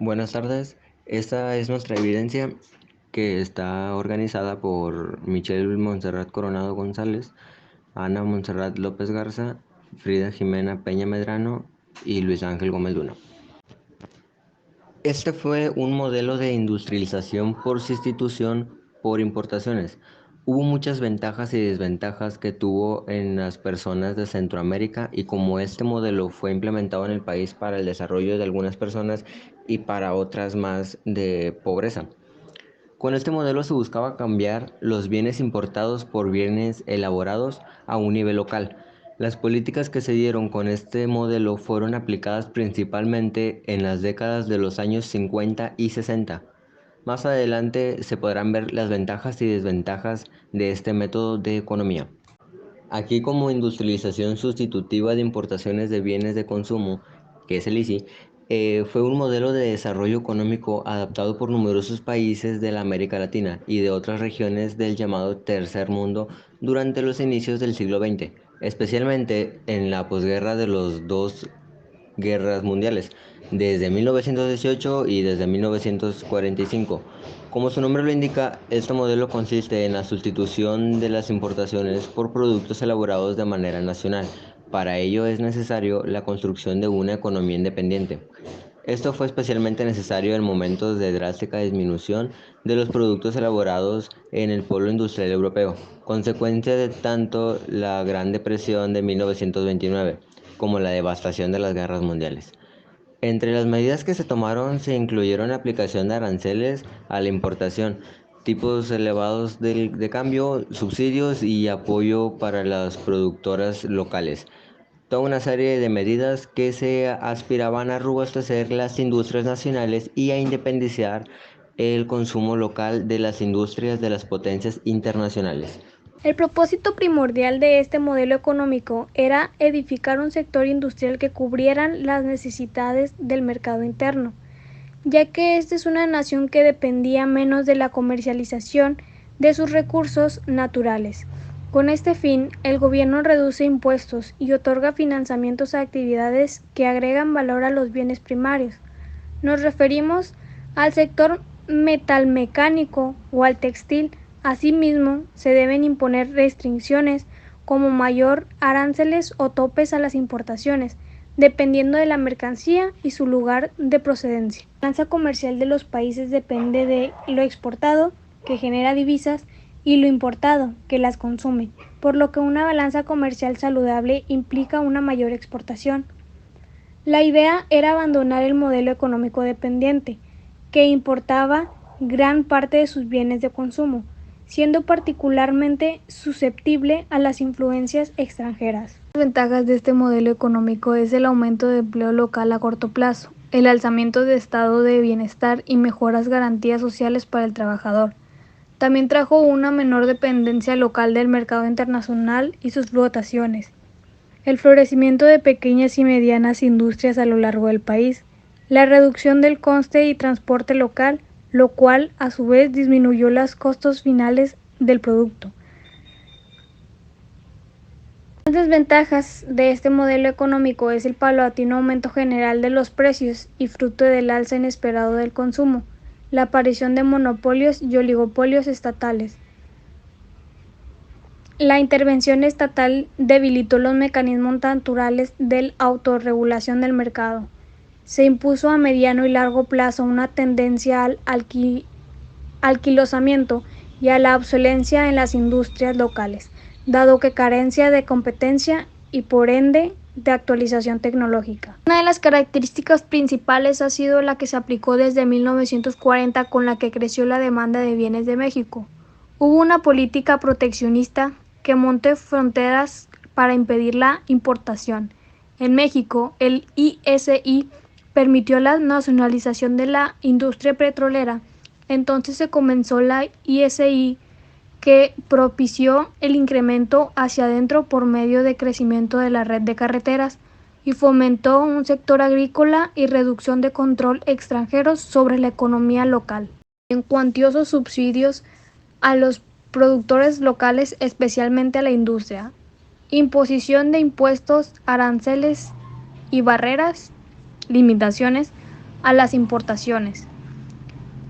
Buenas tardes, esta es nuestra evidencia que está organizada por Michelle Montserrat Coronado González, Ana Montserrat López Garza, Frida Jimena Peña Medrano y Luis Ángel Gómez Luna. Este fue un modelo de industrialización por sustitución por importaciones. Hubo muchas ventajas y desventajas que tuvo en las personas de Centroamérica y como este modelo fue implementado en el país para el desarrollo de algunas personas y para otras más de pobreza. Con este modelo se buscaba cambiar los bienes importados por bienes elaborados a un nivel local. Las políticas que se dieron con este modelo fueron aplicadas principalmente en las décadas de los años 50 y 60. Más adelante se podrán ver las ventajas y desventajas de este método de economía. Aquí como industrialización sustitutiva de importaciones de bienes de consumo, que es el ICI, fue un modelo de desarrollo económico adaptado por numerosos países de la América Latina y de otras regiones del llamado Tercer Mundo durante los inicios del siglo XX, especialmente en la posguerra de los dos guerras mundiales, desde 1918 y desde 1945. Como su nombre lo indica, este modelo consiste en la sustitución de las importaciones por productos elaborados de manera nacional. Para ello es necesario la construcción de una economía independiente. Esto fue especialmente necesario en momentos de drástica disminución de los productos elaborados en el polo industrial europeo, consecuencia de tanto la Gran Depresión de 1929 como la devastación de las guerras mundiales. Entre las medidas que se tomaron se incluyeron la aplicación de aranceles a la importación, tipos elevados de cambio, subsidios y apoyo para las productoras locales. Toda una serie de medidas que se aspiraban a robustecer las industrias nacionales y a independizar el consumo local de las industrias de las potencias internacionales. El propósito primordial de este modelo económico era edificar un sector industrial que cubrieran las necesidades del mercado interno, ya que esta es una nación que dependía menos de la comercialización de sus recursos naturales. Con este fin, el gobierno reduce impuestos y otorga financiamientos a actividades que agregan valor a los bienes primarios. Nos referimos al sector metalmecánico o al textil. Asimismo, se deben imponer restricciones como mayor aranceles o topes a las importaciones, dependiendo de la mercancía y su lugar de procedencia. La balanza comercial de los países depende de lo exportado, que genera divisas, y lo importado, que las consume, por lo que una balanza comercial saludable implica una mayor exportación. La idea era abandonar el modelo económico dependiente, que importaba gran parte de sus bienes de consumo, siendo particularmente susceptible a las influencias extranjeras. Las ventajas de este modelo económico es el aumento de empleo local a corto plazo, el alzamiento de estado de bienestar y mejoras garantías sociales para el trabajador. También trajo una menor dependencia local del mercado internacional y sus flotaciones, el florecimiento de pequeñas y medianas industrias a lo largo del país, la reducción del coste y transporte local, lo cual a su vez disminuyó los costos finales del producto. Las desventajas de este modelo económico es el paulatino aumento general de los precios y fruto del alza inesperado del consumo, la aparición de monopolios y oligopolios estatales. La intervención estatal debilitó los mecanismos naturales de autorregulación del mercado. Se impuso a mediano y largo plazo una tendencia al alquilosamiento y a la obsolencia en las industrias locales, dado que carencia de competencia y por ende de actualización tecnológica. Una de las características principales ha sido la que se aplicó desde 1940 con la que creció la demanda de bienes de México. Hubo una política proteccionista que montó fronteras para impedir la importación. En México, el ISI permitió la nacionalización de la industria petrolera. Entonces se comenzó la ISI, que propició el incremento hacia adentro por medio de crecimiento de la red de carreteras y fomentó un sector agrícola y reducción de control extranjeros sobre la economía local. En cuantiosos subsidios a los productores locales, especialmente a la industria, imposición de impuestos, aranceles y barreras, limitaciones a las importaciones.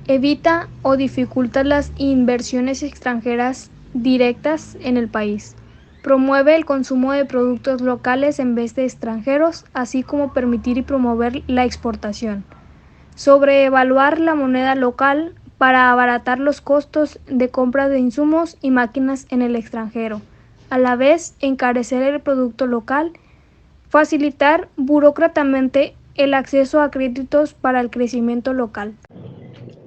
Evita o dificulta las inversiones extranjeras directas en el país. Promueve el consumo de productos locales en vez de extranjeros, así como permitir y promover la exportación. Sobreevaluar la moneda local para abaratar los costos de compra de insumos y máquinas en el extranjero. A la vez, encarecer el producto local. Facilitar burócratamente el acceso a créditos para el crecimiento local.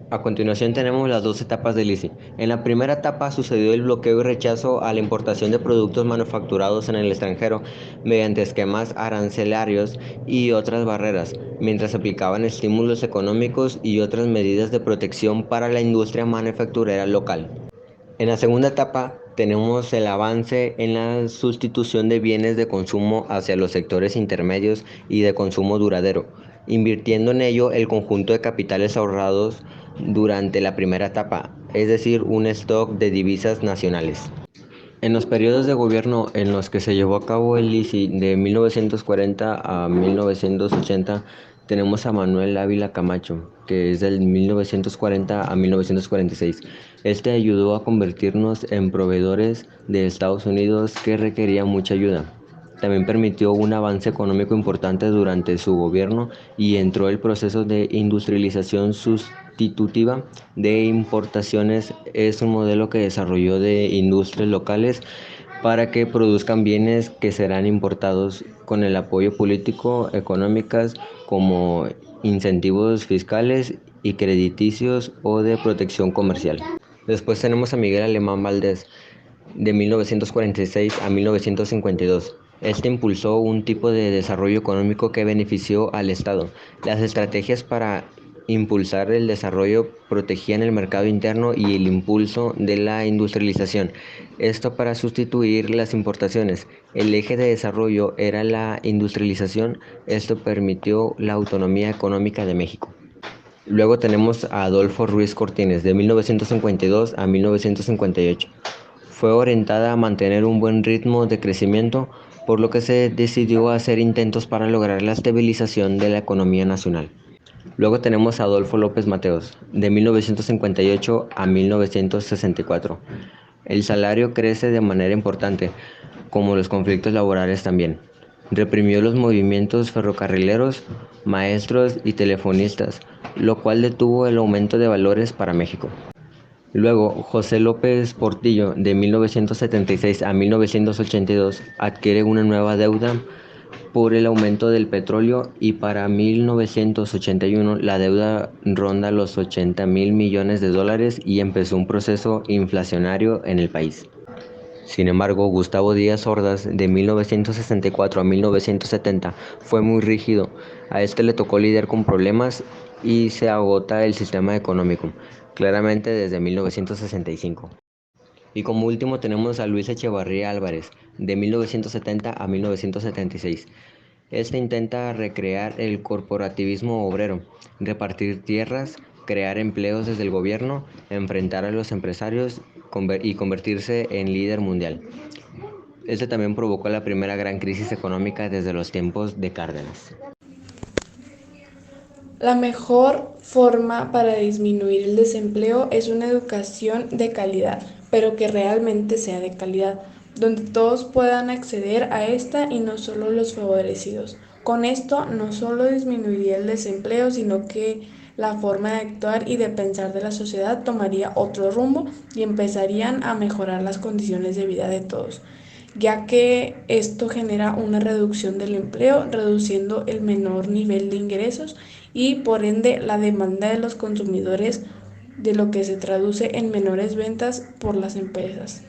A continuación tenemos las dos etapas del ICI. En la primera etapa sucedió el bloqueo y rechazo a la importación de productos manufacturados en el extranjero mediante esquemas arancelarios y otras barreras, mientras se aplicaban estímulos económicos y otras medidas de protección para la industria manufacturera local. En la segunda etapa tenemos el avance en la sustitución de bienes de consumo hacia los sectores intermedios y de consumo duradero, invirtiendo en ello el conjunto de capitales ahorrados durante la primera etapa, es decir, un stock de divisas nacionales. En los periodos de gobierno en los que se llevó a cabo el ICI de 1940 a 1980, tenemos a Manuel Ávila Camacho, que es del 1940 a 1946. Este ayudó a convertirnos en proveedores de Estados Unidos que requerían mucha ayuda. También permitió un avance económico importante durante su gobierno y entró el proceso de industrialización sustitutiva de importaciones. Es un modelo que desarrolló de industrias locales para que produzcan bienes que serán importados con el apoyo político, económicas como incentivos fiscales y crediticios o de protección comercial. Después tenemos a Miguel Alemán Valdés, de 1946 a 1952. Este impulsó un tipo de desarrollo económico que benefició al Estado. Las estrategias para impulsar el desarrollo protegían el mercado interno y el impulso de la industrialización. Esto para sustituir las importaciones. El eje de desarrollo era la industrialización. Esto permitió la autonomía económica de México. Luego tenemos a Adolfo Ruiz Cortines, de 1952 a 1958. Fue orientada a mantener un buen ritmo de crecimiento, por lo que se decidió hacer intentos para lograr la estabilización de la economía nacional. Luego tenemos a Adolfo López Mateos, de 1958 a 1964. El salario crece de manera importante, como los conflictos laborales también. Reprimió los movimientos ferrocarrileros, maestros y telefonistas, lo cual detuvo el aumento de valores para México. Luego, José López Portillo, de 1976 a 1982, adquiere una nueva deuda por el aumento del petróleo y para 1981 la deuda ronda los 80.000 millones de dólares y empezó un proceso inflacionario en el país. Sin embargo, Gustavo Díaz Ordaz, de 1964 a 1970, fue muy rígido. A este le tocó lidiar con problemas y se agota el sistema económico, claramente desde 1965. Y como último tenemos a Luis Echevarría Álvarez, de 1970 a 1976. Este intenta recrear el corporativismo obrero, repartir tierras, crear empleos desde el gobierno, enfrentar a los empresarios y convertirse en líder mundial. Este también provocó la primera gran crisis económica desde los tiempos de Cárdenas. La mejor forma para disminuir el desempleo es una educación de calidad, pero que realmente sea de calidad, donde todos puedan acceder a esta y no solo los favorecidos. Con esto no solo disminuiría el desempleo, sino que la forma de actuar y de pensar de la sociedad tomaría otro rumbo y empezarían a mejorar las condiciones de vida de todos, ya que esto genera una reducción del empleo, reduciendo el menor nivel de ingresos y por ende la demanda de los consumidores, de lo que se traduce en menores ventas por las empresas.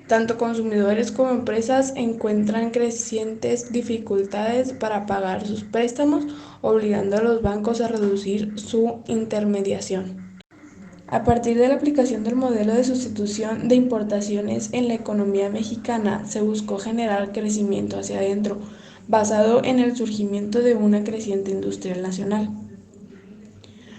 Tanto consumidores como empresas encuentran crecientes dificultades para pagar sus préstamos, obligando a los bancos a reducir su intermediación. A partir de la aplicación del modelo de sustitución de importaciones en la economía mexicana, se buscó generar crecimiento hacia adentro, basado en el surgimiento de una creciente industria nacional.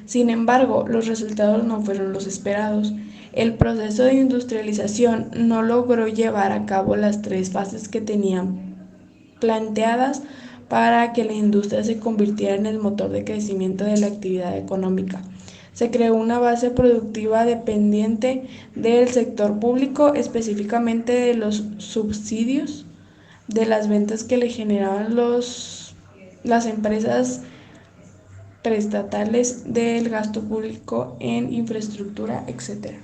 Sin embargo, los resultados no fueron los esperados. El proceso de industrialización no logró llevar a cabo las tres fases que tenían planteadas para que la industria se convirtiera en el motor de crecimiento de la actividad económica. Se creó una base productiva dependiente del sector público, específicamente de los subsidios de las ventas que le generaban las empresas prestatales, del gasto público en infraestructura, etc.